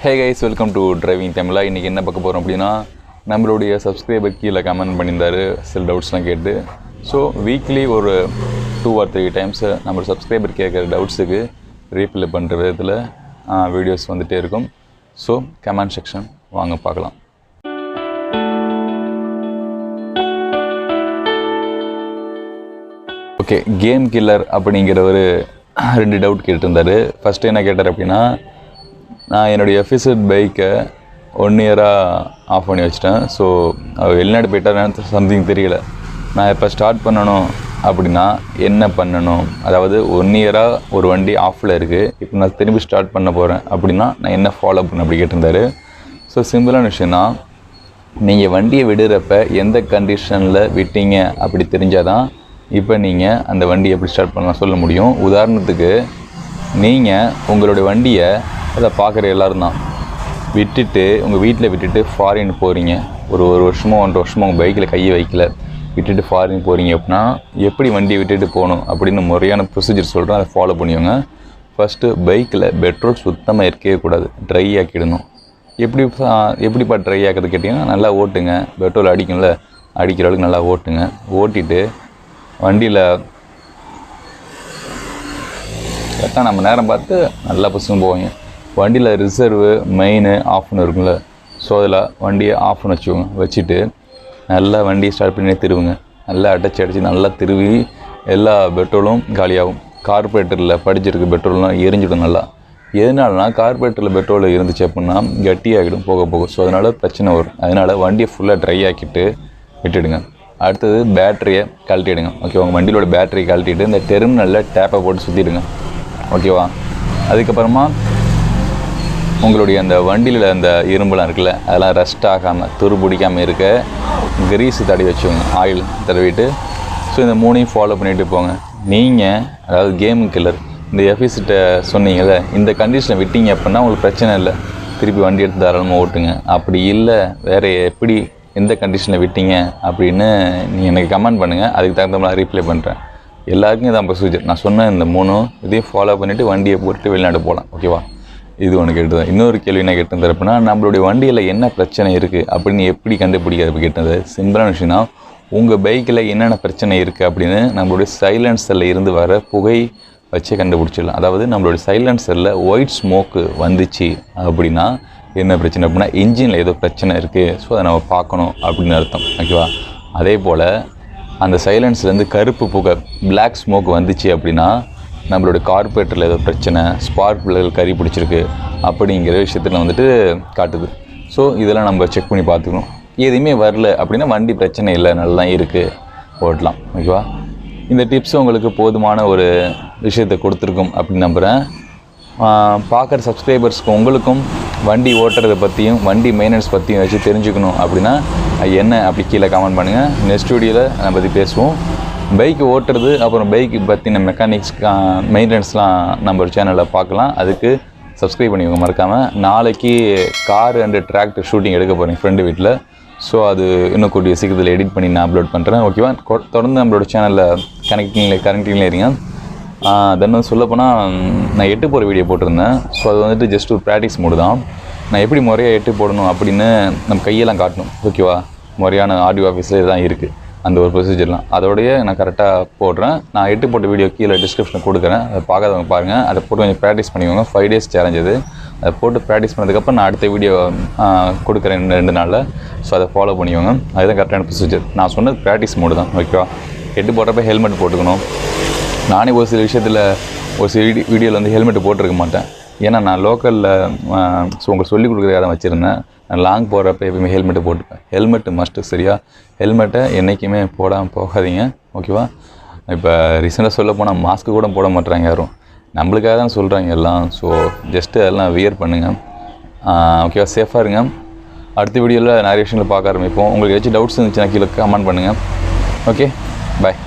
Hey guys, welcome to Driving Tamizha. இன்னைக்கு என்ன பார்க்க போறோம் அப்படினா நம்மளுடைய சப்ஸ்கிரைபர் கீழ கமெண்ட் பண்ணியிருந்தாரு சில டவுட்ஸ்லாம் கேட்டு. ஸோ வீக்லி ஒரு 2 or 3 டைம்ஸ் நம்ம சப்ஸ்கிரைபர் கேட்குற டவுட்ஸுக்கு ரீப்ளை பண்ணுற விதத்தில் வீடியோஸ் வந்துகிட்டே இருக்கும். ஸோ கமெண்ட் செக்ஷன் வாங்க பார்க்கலாம். ஓகே, கேம் கில்லர் அப்படிங்கிற ஒரு 2 டவுட் கேட்டிருந்தார். ஃபஸ்ட்டு என்ன கேட்டார் அப்படின்னா, நான் என்னுடைய எஃபிசட் பைக்கை 1 இயராக ஆஃப் பண்ணி வச்சிட்டேன். ஸோ வெளிநாடு போயிட்டால் சம்திங் தெரியல. நான் இப்போ ஸ்டார்ட் பண்ணணும் அப்படின்னா என்ன பண்ணணும், அதாவது 1 இயராக ஒரு வண்டி ஆஃபில் இருக்குது, இப்போ நான் திரும்பி ஸ்டார்ட் பண்ண போகிறேன் அப்படின்னா நான் என்ன ஃபாலோ பண்ண அப்படி கேட்டிருந்தாரு. ஸோ சிம்பிளான விஷயந்தான், நீங்கள் வண்டியை விடுறப்ப எந்த கண்டிஷனில் விட்டீங்க அப்படி தெரிஞ்சால் தான் இப்போ நீங்கள் அந்த வண்டியை எப்படி ஸ்டார்ட் பண்ணலாம் சொல்ல முடியும். உதாரணத்துக்கு நீங்கள் உங்களுடைய வண்டியை அதை பார்க்குற எல்லோரும் தான் விட்டுட்டு உங்கள் வீட்டில் விட்டுட்டு ஃபாரின் போகிறீங்க, ஒரு வருஷமோ 1.5 வருஷமோ உங்கள் பைக்கில் கையை வைக்கல, விட்டுட்டு ஃபாரின் போகிறீங்க அப்படின்னா எப்படி வண்டியை விட்டுட்டு போகணும் அப்படின்னு முறையான ப்ரொசீஜர் சொல்கிறேன், அதை ஃபாலோ பண்ணிக்கோங்க. ஃபஸ்ட்டு பைக்கில் பெட்ரோல் சுத்தமாக இருக்கவே கூடாது, ட்ரை ஆக்கிடணும். எப்படிப்பா ட்ரை ஆக்கிறது கேட்டிங்கன்னா, நல்லா ஓட்டுங்க, பெட்ரோல் அடிக்கும்ல, அடிக்கிற அளவுக்கு நல்லா ஓட்டுங்க. ஓட்டிட்டு வண்டியில் கரெக்டாக நம்ம நேரம் பார்த்து நல்லா பசுன்னு போவீங்க. வண்டியில் ரிசர்வு மெயின் ஆஃப்னு இருக்குங்கள, ஸோ அதில் வண்டியை ஆஃப் பண்ணி வச்சுட்டு நல்லா வண்டியை ஸ்டார்ட் பண்ணி திருவுங்க. நல்லா அடித்து நல்லா திருவி எல்லா பெட்ரோலும் காலியாகும். கார்பரேட்டரில் படிச்சிருக்கு பெட்ரோல்லாம் எரிஞ்சிடும் நல்லா. எதனாலனா கார்பரேட்டரில் பெட்ரோல் இருந்துச்சு அப்படின்னா கட்டியாகிடும் போக. ஸோ அதனால் பிரச்சனை வரும். அதனால் வண்டியை ஃபுல்லாக ட்ரை ஆக்கிட்டு விட்டுடுங்க. அடுத்தது பேட்டரியை கழட்டிடுங்க. ஓகே, உங்கள் வண்டியோட பேட்டரியை கழட்டிட்டு இந்த டெர்மினலில் டேப்பை போட்டு சுற்றிடுங்க. ஓகேவா? அதுக்கப்புறமா உங்களுடைய அந்த வண்டியில் அந்த இரும்புலாம் இருக்குல்ல, அதெல்லாம் ரஸ்ட் ஆகாமல் துரு பிடிக்காமல் இருக்க கிரீஸ் தடவி வச்சுக்கோங்க, ஆயில் தடவிட்டு. ஸோ இந்த 3ஐயும் ஃபாலோ பண்ணிட்டு போங்க. நீங்கள் அதாவது கேம் கில்லர் இந்த எஃபிசிட்டை சொன்னீங்கல்ல, இந்த கண்டிஷனை விட்டீங்க அப்படின்னா உங்களுக்கு பிரச்சனை இல்லை, திருப்பி வண்டி எடுத்து தாராளமாக ஓட்டுங்க. அப்படி இல்லை வேறு எப்படி எந்த கண்டிஷனில் விட்டீங்க அப்படின்னு நீங்கள் எனக்கு கமெண்ட் பண்ணுங்கள், அதுக்கு தகுந்த மாதிரி ரீப்ளை பண்ணுறேன். எல்லாருக்கும் இதான் ப்ரொசீஜர். நான் சொன்ன இந்த 3 இதையும் ஃபாலோ பண்ணிவிட்டு வண்டியை போட்டு வெளிநாடு போகலாம். ஓகேவா? இது ஒன்று கேட்டது. இன்னொரு கேள்வி என்ன கேட்டிருந்தார் அப்படின்னா, நம்மளுடைய வண்டியில் என்ன பிரச்சனை இருக்குது அப்படின்னு எப்படி கண்டுபிடிக்கிறது கேட்டது. சிம்பிளான விஷயம்னா, உங்கள் பைக்கில் என்னென்ன பிரச்சனை இருக்குது அப்படின்னு நம்மளுடைய சைலன்சரில் இருந்து வர புகை வச்சே கண்டுபிடிச்சிடலாம். அதாவது நம்மளுடைய சைலன்சரில் ஒயிட் ஸ்மோக்கு வந்துச்சு அப்படின்னா என்ன பிரச்சனை அப்படின்னா இன்ஜினில் ஏதோ பிரச்சனை இருக்குது. ஸோ அதை நம்ம பார்க்கணும் அப்படின்னு அர்த்தம். ஓகேவா? அதே போல் அந்த சைலன்ஸ்லேருந்து கருப்பு புகை பிளாக் ஸ்மோக் வந்துச்சு அப்படின்னா நம்மளுடைய கார்பரேட்டரில் ஏதோ பிரச்சனை, ஸ்பார்க் பிளக்கில் கறி பிடிச்சிருக்கு அப்படிங்கிற விஷயத்தில் வந்துட்டு காட்டுது. ஸோ இதெல்லாம் நம்ம செக் பண்ணி பார்த்துக்கணும். எதுவுமே வரல அப்படின்னா வண்டி பிரச்சனை இல்லை, நல்லா தான் இருக்குது, ஓட்டலாம். ஓகேவா? இந்த டிப்ஸ் உங்களுக்கு போதுமான ஒரு விஷயத்தை கொடுத்துருக்கும் அப்படின்னு நம்புகிறேன். பார்க்குற சப்ஸ்கிரைபர்ஸ்க்கு உங்களுக்கும் வண்டி ஓட்டுறதை பற்றியும் வண்டி மெயின்டெனன்ஸ் பற்றியும் வச்சு தெரிஞ்சுக்கணும் அப்படின்னா என்ன அப்படி கீழே கமெண்ட் பண்ணுங்கள். நெக்ஸ்ட் வீடியோவில் அதை பற்றி பேசுவோம். பைக்கு ஓட்டுறது அப்புறம் பைக்கு பற்றின மெக்கானிக்ஸ் மெயின்டெனன்ஸ்லாம் நம்ம ஒரு சேனலில் பார்க்கலாம். அதுக்கு சப்ஸ்கிரைப் பண்ணிக்கோங்க மறக்காமல். நாளைக்கு கார் அண்டு டிராக்டர் ஷூட்டிங் எடுக்க போகிறேன் ஃப்ரெண்டு வீட்டில். ஸோ அது இன்னும் கூடிய சீக்கிரத்தில் எடிட் பண்ணி நான் அப்லோட் பண்ணுறேன். ஓகேவா? தொடர்ந்து நம்மளோட சேனலில் கனெக்டிங்லேயே இருங்க. தென் வந்து சொல்லப்போனால் நான் 8 போகிற வீடியோ போட்டிருந்தேன். ஸோ அது வந்துட்டு ஜஸ்ட் ஒரு ப்ராக்டிஸ் மோடு தான். நான் எப்படி முறையாக 8 போடணும் அப்படின்னு நம்ம கையெல்லாம் காட்டணும். ஓகேவா? முறையான ஆடியோ ஆஃபீஸில் இதுதான் இருக்குது அந்த ஒரு ப்ரொசீஜர்லாம். அதோடைய நான் கரெக்டாக போடுறேன். நான் 8 போட்ட வீடியோ கீழே டிஸ்கிரிப்ஷனில் கொடுக்குறேன், அதை பார்க்காதவங்க பாருங்கள். அதை போட்டு கொஞ்சம் ப்ராக்டிஸ் பண்ணிக்கோங்க. 5 days சேலஞ்ச் அது. அதை போட்டு ப்ராக்டிஸ் பண்ணதுக்கப்புறம் நான் அடுத்த வீடியோ கொடுக்குறேன் 2 நாளில். ஸோ அதை ஃபாலோ பண்ணிக்கோங்க. அதுதான் கரெக்டான ப்ரொசீஜர். நான் சொன்னது ப்ராக்டிஸ் மோடு தான். ஓகேவா? 8 போடுறப்ப ஹெல்மெட் போட்டுக்கணும். நானே ஒரு சில விஷயத்தில் ஒரு சில வீடியோவில் வந்து ஹெல்மெட்டு போட்டிருக்க மாட்டேன். ஏன்னா நான் லோக்கலில் ஸோ உங்களுக்கு சொல்லிக் கொடுக்குறதுக்காக தான் வச்சுருந்தேன். நான் லாங் போகிறப்ப எப்பயுமே ஹெல்மெட்டு போட்டுப்பேன். ஹெல்மெட்டு மஸ்ட்டு, சரியா? ஹெல்மெட்டை என்றைக்குமே போடாமல் போகாதீங்க. ஓகேவா? இப்போ ரீசெண்டாக சொல்ல போனால் மாஸ்க்கு கூட போட மாட்டுறாங்க யாரும், நம்மளுக்காக தான் சொல்கிறாங்க எல்லாம். ஸோ ஜஸ்ட்டு அதெல்லாம் வியர் பண்ணுங்கள். ஓகேவா? சேஃபாக இருங்க. அடுத்த வீடியோவில் நிறைய விஷயங்களை பார்க்க ஆரம்பிப்போம். உங்களுக்கு ஏதாச்சும் டவுட்ஸ் இருந்துச்சுன்னா கீழே கமெண்ட் பண்ணுங்கள். ஓகே, பாய்.